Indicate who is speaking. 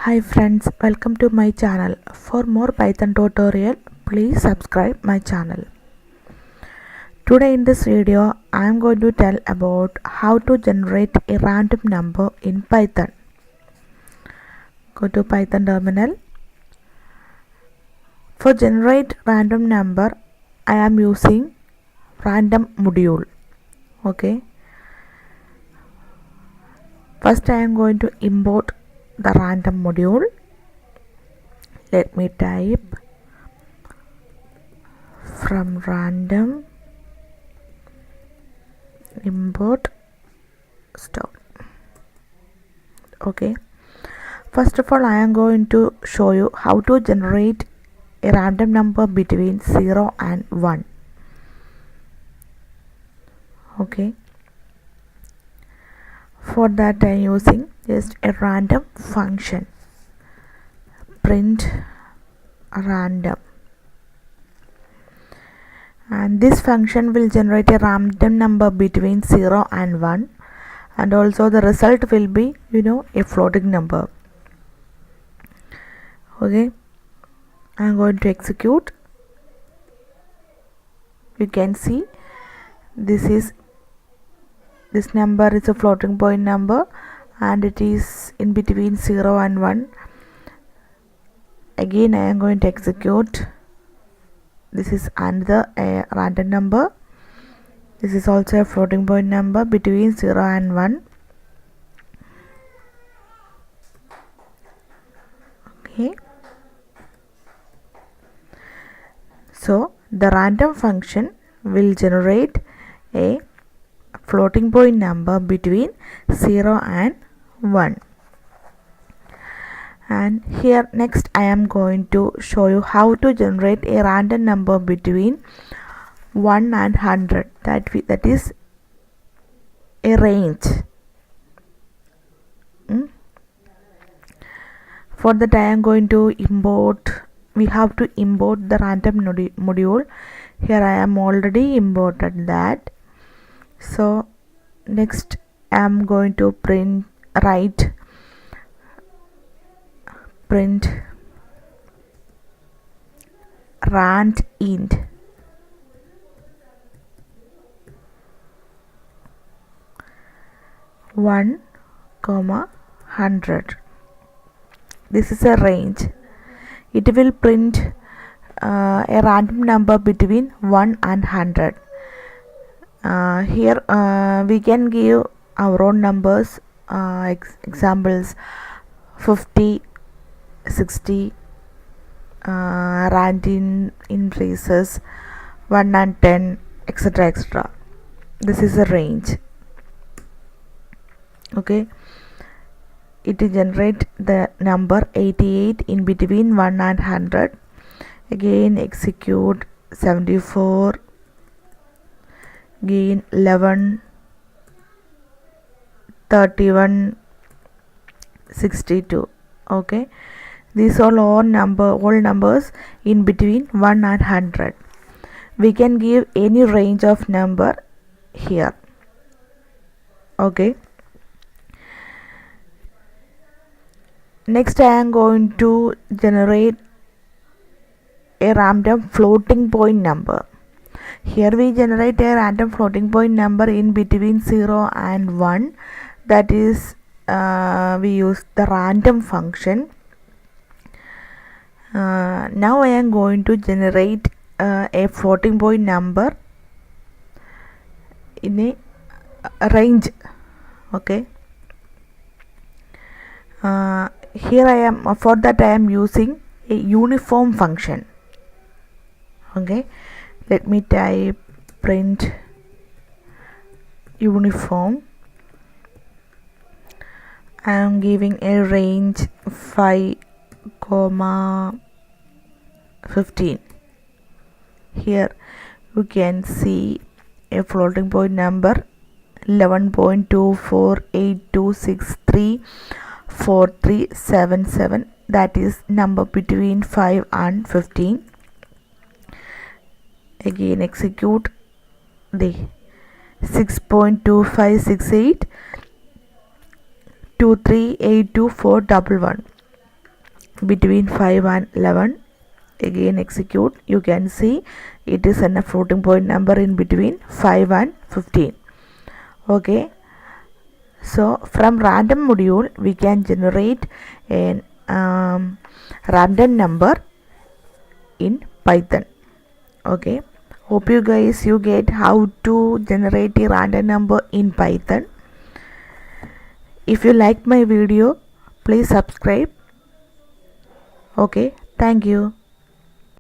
Speaker 1: Hi friends, welcome to my channel. For more Python tutorial, please subscribe my channel. Today in this video, I am going to tell about how to generate a random number in Python. Go to Python terminal. For generate random number, I am using random module. Okay. First I am going to import the random module. Let me type from random import stop. Okay, first of all I am going to show you how to generate a random number between 0 and 1. Okay, for that I am using just a random function, print random, and this function will generate a random number between 0 and 1, and also the result will be a floating number. Okay, I am going to execute. You can see this number is a floating point number and it is in between 0 and 1. Again I am going to execute. This is another random number. This is also a floating point number between 0 and 1. Okay, so the random function will generate a floating point number between 0 and 1. And here next I am going to show you how to generate a random number between 1 and 100. That is a range. For that I am going to import. We have to import the random module. Here I am already imported that. So next I am going to print rand int (1, 100). This is a range. It will print a random number between 1 and 100. Here we can give our own numbers, examples 50, 60, rand in phrases 1 and 10, etc, etc. This is a range. Okay, it will generate the number 88 in between 1 and 100. Again execute. 74, again 11, 31, 62. Okay, these are all numbers in between 1 and 100. We can give any range of number here. Okay, next I am going to generate a random floating point number. Here we generate a random floating point number in between 0 and 1. That is we use the random function. Now I am going to generate a floating point number in a range. Okay, here I am, for that I am using a uniform function. Okay, let me type print uniform. I am giving a range 5, 15. Here you can see a floating point number 11.2482634377. that is number between 5 and 15. Again execute. The 6.2568 238241. between 5 and 11. Again execute. You can see it is a floating point number in between 5 and 15. Okay, so from random module we can generate a random number in Python. Okay, hope you guys get how to generate a random number in Python. If you like my video, please subscribe. Okay, thank you.